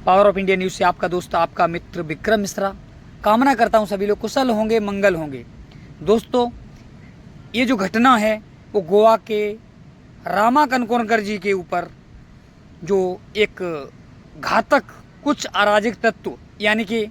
Power of India news से आपका दोस्त, आपका मित्र विक्रम मिश्रा। कामना करता हूं सभी लोग कुशल होंगे, मंगल होंगे। दोस्तों, ये जो घटना है वो गोवा के रामा कनकोरकर जी के ऊपर जो एक घातक कुछ अराजक तत्व यानी कि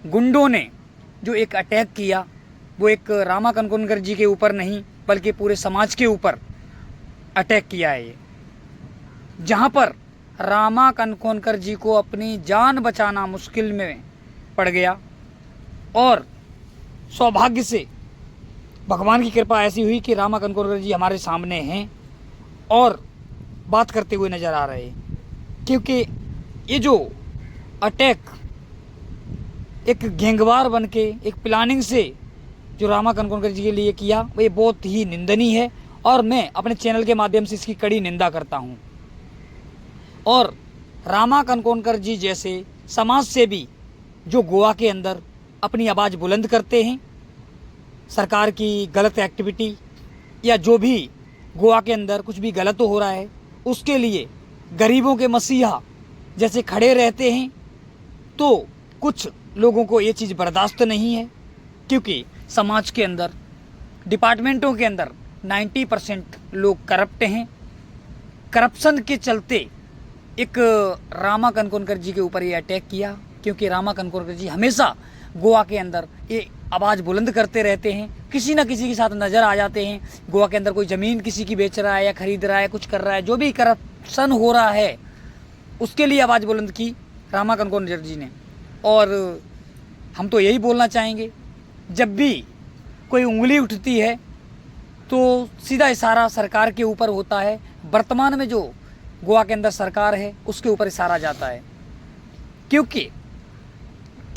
गुंडों ने जो एक अटैक किया, वो एक रामा कनकोरकर जी के ऊपर नहीं बल्कि पूरे समाज के ऊपर अटैक किया है। ये जहाँ पर रामा कनकोरकर जी को अपनी जान बचाना मुश्किल में पड़ गया और सौभाग्य से भगवान की कृपा ऐसी हुई कि रामा कनकोरकर जी हमारे सामने हैं और बात करते हुए नज़र आ रहे हैं। क्योंकि ये जो अटैक एक गैंगवार बन के एक प्लानिंग से जो रामा कनकोरकर जी के लिए किया, वो ये बहुत ही निंदनीय है और मैं अपने चैनल के माध्यम से इसकी कड़ी निंदा करता हूँ। और रामा कनकोरकर जी जैसे समाज सेवी जो गोवा के अंदर अपनी आवाज़ बुलंद करते हैं, सरकार की गलत एक्टिविटी या जो भी गोवा के अंदर कुछ भी गलत हो रहा है उसके लिए गरीबों के मसीहा जैसे खड़े रहते हैं, तो कुछ लोगों को ये चीज़ बर्दाश्त नहीं है। क्योंकि समाज के अंदर, डिपार्टमेंटों के अंदर 90% लोग करप्ट हैं। करप्शन के चलते एक रामा कनकोरकर जी के ऊपर ये अटैक किया, क्योंकि रामा कनकोरकर जी हमेशा गोवा के अंदर ये आवाज़ बुलंद करते रहते हैं, किसी ना किसी के साथ नज़र आ जाते हैं। गोवा के अंदर कोई ज़मीन किसी की बेच रहा है या ख़रीद रहा है, कुछ कर रहा है, जो भी करप्शन हो रहा है उसके लिए आवाज़ बुलंद की रामा कनकोरकर जी ने। और हम तो यही बोलना चाहेंगे, जब भी कोई उंगली उठती है तो सीधा इशारा सरकार के ऊपर होता है। वर्तमान में जो गोवा के अंदर सरकार है उसके ऊपर इशारा जाता है, क्योंकि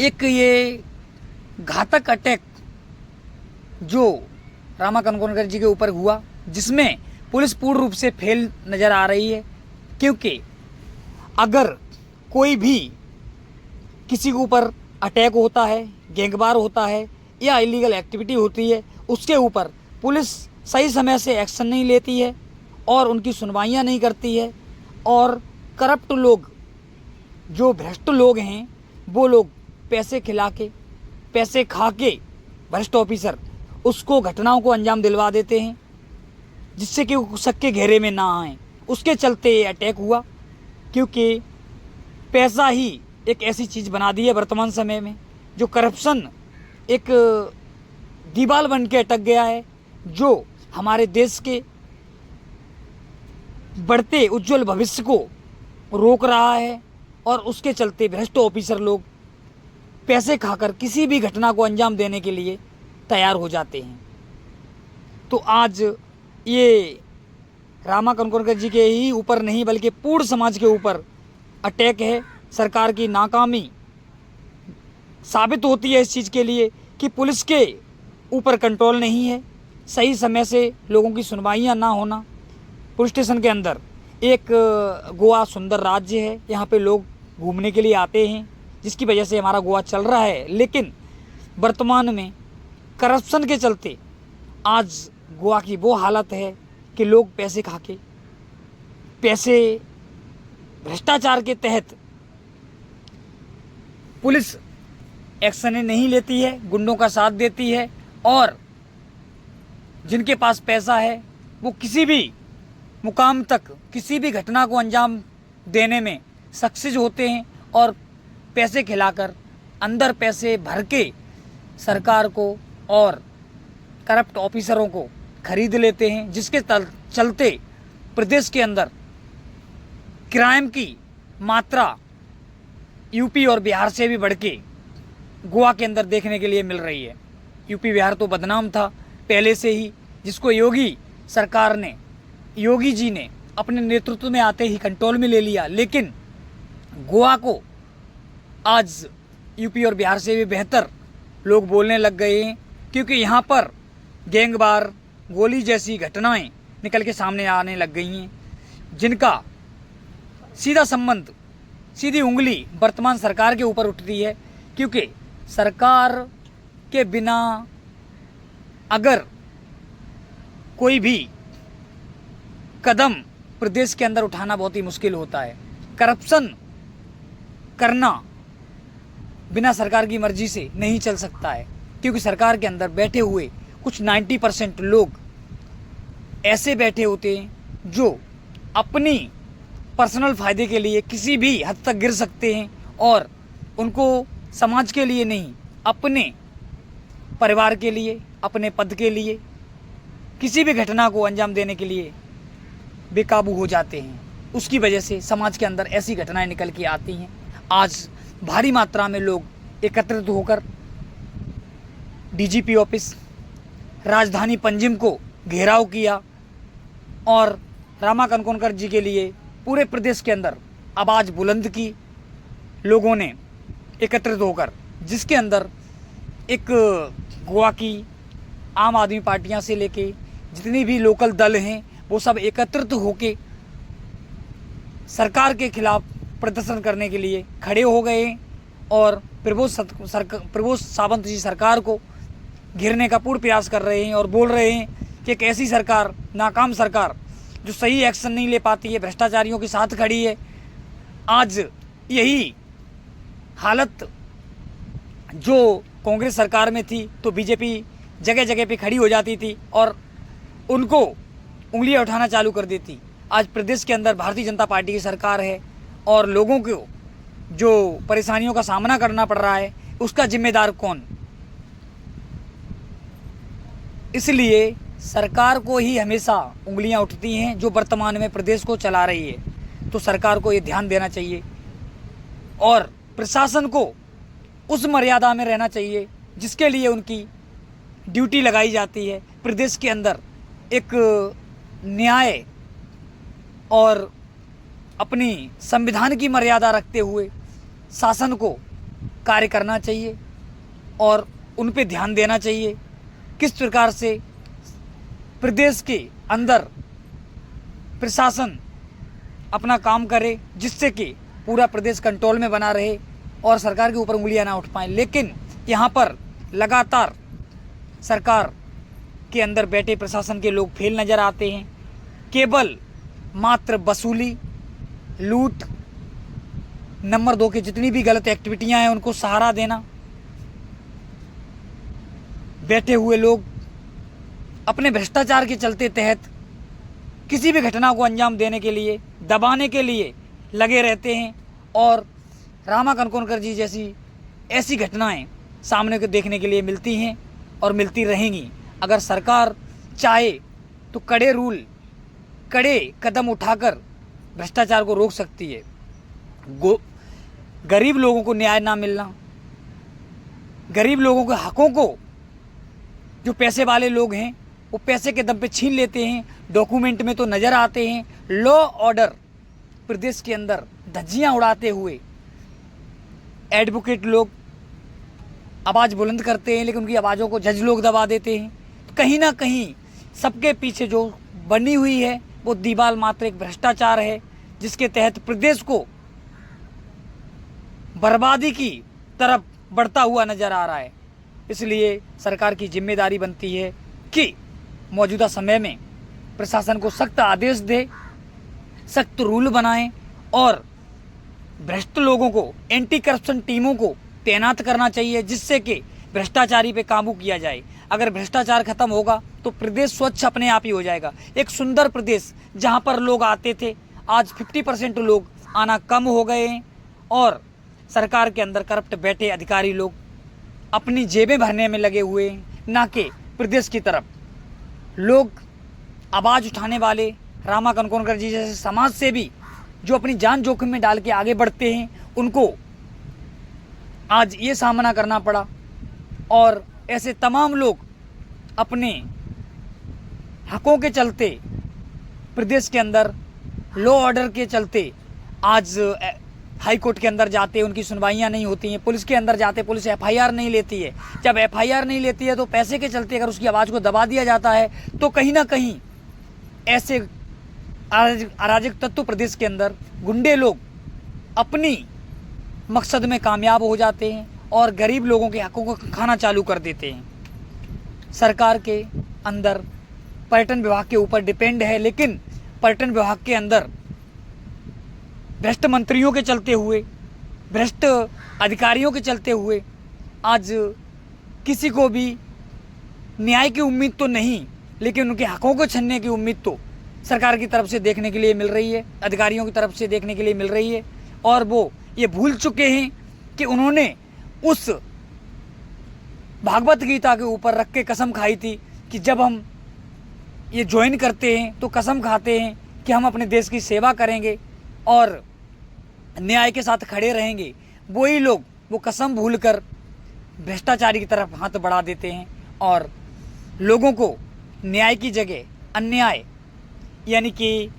एक ये घातक अटैक जो रामा कनकोरकर जी के ऊपर हुआ, जिसमें पुलिस पूर्ण रूप से फेल नज़र आ रही है। क्योंकि अगर कोई भी किसी के ऊपर अटैक होता है, गैंगवार होता है या इलीगल एक्टिविटी होती है, उसके ऊपर पुलिस सही समय से एक्शन नहीं लेती है और उनकी सुनवाइयाँ नहीं करती है, और करप्ट लोग, जो भ्रष्ट लोग हैं, वो लोग पैसे खिला के, पैसे खा के, भ्रष्ट ऑफिसर उसको घटनाओं को अंजाम दिलवा देते हैं जिससे कि वो शक के घेरे में ना आए। उसके चलते ये अटैक हुआ, क्योंकि पैसा ही एक ऐसी चीज़ बना दी है वर्तमान समय में, जो करप्शन एक दीवार बन के अटक गया है, जो हमारे देश के बढ़ते उज्जवल भविष्य को रोक रहा है। और उसके चलते भ्रष्ट ऑफिसर लोग पैसे खाकर किसी भी घटना को अंजाम देने के लिए तैयार हो जाते हैं। तो आज ये रामा कनकोलकर जी के ही ऊपर नहीं बल्कि पूर्ण समाज के ऊपर अटैक है। सरकार की नाकामी साबित होती है इस चीज़ के लिए कि पुलिस के ऊपर कंट्रोल नहीं है, सही समय से लोगों की सुनवाइयाँ ना होना। पुलिस स्टेशन के अंदर एक गोवा सुंदर राज्य है, यहाँ पे लोग घूमने के लिए आते हैं, जिसकी वजह से हमारा गोवा चल रहा है। लेकिन वर्तमान में करप्शन के चलते आज गोवा की वो हालत है कि लोग पैसे खा के, पैसे भ्रष्टाचार के तहत पुलिस एक्शन नहीं लेती है, गुंडों का साथ देती है, और जिनके पास पैसा है वो किसी भी मुकाम तक, किसी भी घटना को अंजाम देने में सक्सेस होते हैं और पैसे खिलाकर, अंदर पैसे भर के सरकार को और करप्ट ऑफिसरों को खरीद लेते हैं, जिसके चलते प्रदेश के अंदर क्राइम की मात्रा यूपी और बिहार से भी बढ़ के गोवा के अंदर देखने के लिए मिल रही है। यूपी बिहार तो बदनाम था पहले से ही, जिसको योगी सरकार ने, योगी जी ने अपने नेतृत्व में आते ही कंट्रोल में ले लिया। लेकिन गोवा को आज यूपी और बिहार से भी बेहतर लोग बोलने लग गए हैं, क्योंकि यहाँ पर गैंगवार, गोली जैसी घटनाएं निकल के सामने आने लग गई हैं, जिनका सीधा संबंध, सीधी उंगली वर्तमान सरकार के ऊपर उठती है। क्योंकि सरकार के बिना अगर कोई भी कदम प्रदेश के अंदर उठाना बहुत ही मुश्किल होता है। करप्शन करना बिना सरकार की मर्जी से नहीं चल सकता है, क्योंकि सरकार के अंदर बैठे हुए कुछ 90% लोग ऐसे बैठे होते हैं जो अपनी पर्सनल फ़ायदे के लिए किसी भी हद तक गिर सकते हैं, और उनको समाज के लिए नहीं, अपने परिवार के लिए, अपने पद के लिए, किसी भी घटना को अंजाम देने के लिए बेकाबू हो जाते हैं। उसकी वजह से समाज के अंदर ऐसी घटनाएं निकल के आती हैं। आज भारी मात्रा में लोग एकत्रित होकर डीजीपी ऑफिस, राजधानी पंजिम को घेराव किया और रामा कनकोलकर जी के लिए पूरे प्रदेश के अंदर आवाज़ बुलंद की लोगों ने एकत्रित होकर, जिसके अंदर एक गोवा की आम आदमी पार्टियां से लेके जितनी भी लोकल दल हैं वो सब एकत्रित होके सरकार के खिलाफ प्रदर्शन करने के लिए खड़े हो गए हैं, और प्रबोध सावंत जी सरकार को घेरने का पूर्ण प्रयास कर रहे हैं और बोल रहे हैं कि एक ऐसी सरकार, नाकाम सरकार, जो सही एक्शन नहीं ले पाती है, भ्रष्टाचारियों के साथ खड़ी है। आज यही हालत जो कांग्रेस सरकार में थी तो बीजेपी जगह जगह पे खड़ी हो जाती थी और उनको उंगलियां उठाना चालू कर देती। आज प्रदेश के अंदर भारतीय जनता पार्टी की सरकार है और लोगों को जो परेशानियों का सामना करना पड़ रहा है उसका जिम्मेदार कौन? इसलिए सरकार को ही हमेशा उंगलियां उठती हैं जो वर्तमान में प्रदेश को चला रही है। तो सरकार को ये ध्यान देना चाहिए और प्रशासन को उस मर्यादा में रहना चाहिए जिसके लिए उनकी ड्यूटी लगाई जाती है। प्रदेश के अंदर एक न्याय और अपनी संविधान की मर्यादा रखते हुए शासन को कार्य करना चाहिए और उन पे ध्यान देना चाहिए किस प्रकार से प्रदेश के अंदर प्रशासन अपना काम करे, जिससे कि पूरा प्रदेश कंट्रोल में बना रहे और सरकार के ऊपर उंगलियां ना उठ पाएँ। लेकिन यहाँ पर लगातार सरकार के अंदर बैठे प्रशासन के लोग फेल नज़र आते हैं। केवल मात्र वसूली, लूट, नंबर 2 की जितनी भी गलत एक्टिविटियां हैं उनको सहारा देना। बैठे हुए लोग अपने भ्रष्टाचार के चलते तहत किसी भी घटना को अंजाम देने के लिए, दबाने के लिए लगे रहते हैं और रामा कनकोलकर जी जैसी ऐसी घटनाएं सामने को देखने के लिए मिलती हैं और मिलती रहेंगी। अगर सरकार चाहे तो कड़े रूल, कड़े कदम उठाकर भ्रष्टाचार को रोक सकती है। गरीब लोगों को न्याय ना मिलना, गरीब लोगों के हकों को जो पैसे वाले लोग हैं वो पैसे के दम पे छीन लेते हैं, डॉक्यूमेंट में तो नज़र आते हैं। लॉ ऑर्डर प्रदेश के अंदर धज्जियां उड़ाते हुए एडवोकेट लोग आवाज़ बुलंद करते हैं, लेकिन उनकी आवाज़ों को जज लोग दबा देते हैं। तो कहीं ना कहीं सबके पीछे जो बनी हुई है वो दीवार मात्र एक भ्रष्टाचार है, जिसके तहत प्रदेश को बर्बादी की तरफ बढ़ता हुआ नज़र आ रहा है। इसलिए सरकार की जिम्मेदारी बनती है कि मौजूदा समय में प्रशासन को सख्त आदेश दे, सख्त रूल बनाएं और भ्रष्ट लोगों को, एंटी करप्शन टीमों को तैनात करना चाहिए, जिससे कि भ्रष्टाचारी पे काबू किया जाए। अगर भ्रष्टाचार खत्म होगा तो प्रदेश स्वच्छ अपने आप ही हो जाएगा। एक सुंदर प्रदेश जहां पर लोग आते थे, आज 50% लोग आना कम हो गए हैं और सरकार के अंदर करप्ट बैठे अधिकारी लोग अपनी जेबें भरने में लगे हुए हैं, ना कि प्रदेश की तरफ। लोग आवाज़ उठाने वाले रामा कनकोलकर जी जैसे समाज से भी जो अपनी जान जोखिम में डाल के आगे बढ़ते हैं, उनको आज ये सामना करना पड़ा। और ऐसे तमाम लोग अपने हकों के चलते, प्रदेश के अंदर लॉ ऑर्डर के चलते आज हाई कोर्ट के अंदर जाते, उनकी सुनवाइयाँ नहीं होती हैं। पुलिस के अंदर जाते, पुलिस FIR नहीं लेती है। जब FIR नहीं लेती है तो पैसे के चलते अगर उसकी आवाज़ को दबा दिया जाता है तो कहीं ना कहीं ऐसे अराजक तत्व प्रदेश के अंदर गुंडे लोग अपनी मकसद में कामयाब हो जाते हैं और गरीब लोगों के हकों को खाना चालू कर देते हैं। सरकार के अंदर पर्यटन विभाग के ऊपर डिपेंड है, लेकिन पर्यटन विभाग के अंदर भ्रष्ट मंत्रियों के चलते हुए, भ्रष्ट अधिकारियों के चलते हुए आज किसी को भी न्याय की उम्मीद तो नहीं, लेकिन उनके हकों को छीनने की उम्मीद तो सरकार की तरफ से देखने के लिए मिल रही है, अधिकारियों की तरफ से देखने के लिए मिल रही है। और वो ये भूल चुके हैं कि उन्होंने उस भागवत गीता के ऊपर रख के कसम खाई थी कि जब हम ये ज्वाइन करते हैं तो कसम खाते हैं कि हम अपने देश की सेवा करेंगे और न्याय के साथ खड़े रहेंगे। वही लोग वो कसम भूलकर भ्रष्टाचारी की तरफ हाथ बढ़ा देते हैं और लोगों को न्याय की जगह अन्याय, यानी कि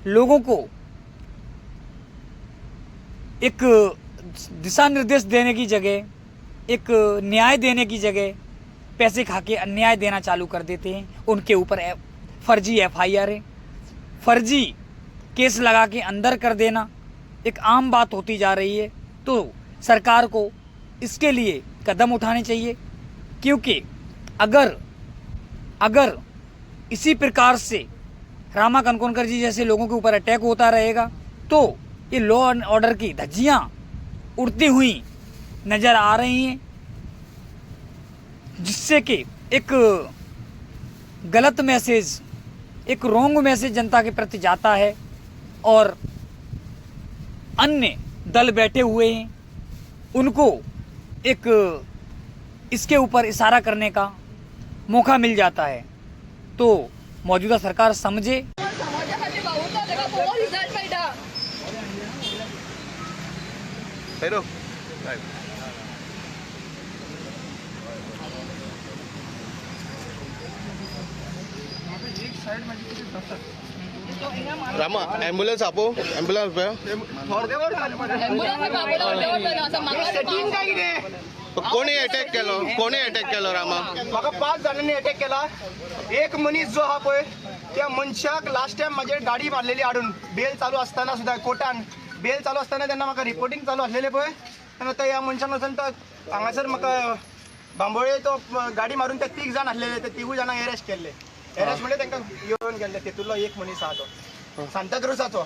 लोगों को एक दिशा निर्देश देने की जगह, एक न्याय देने की जगह पैसे खा के अन्याय देना चालू कर देते हैं। उनके ऊपर फर्जी FIR है, फर्जी केस लगा के अंदर कर देना एक आम बात होती जा रही है। तो सरकार को इसके लिए कदम उठाने चाहिए, क्योंकि अगर इसी प्रकार से रामा कनकोलकर जी जैसे लोगों के ऊपर अटैक होता रहेगा तो ये लॉ एंड ऑर्डर की धज्जियां उड़ती हुई नज़र आ रही हैं, जिससे कि एक गलत मैसेज, एक रॉन्ग मैसेज जनता के प्रति जाता है और अन्य दल बैठे हुए हैं, उनको एक इसके ऊपर इशारा करने का मौका मिल जाता है। तो मौजूदा सरकार समझे। रामा एम्बुलेंस आपो, एम्बुलेंस पे कोणी अटॅक केलो, कोणी अटॅक केलो रामा? म्हाका 5 जणांनी अटॅक केला. एक मनीस जो हा पळय त्या मनशाक लास्ट टाइम माझे गाडी मारलेली हाडून बेल चालू असताना सुद्धा कोर्टान बेल चालू असताना त्यांना म्हाका रिपोर्टिंग चालू असलेले पळय, आनी आता ह्या मनशान वचून हांगासर म्हाका बांबोळे तो गाडी मारून ते 3 जण असलेले ते 3 जणांक अरेस्ट केले. अरेस्ट म्हणजे त्यांना येऊन गेले. तेतुलो एक मनीस आहा तो सांताक्रुजाचो.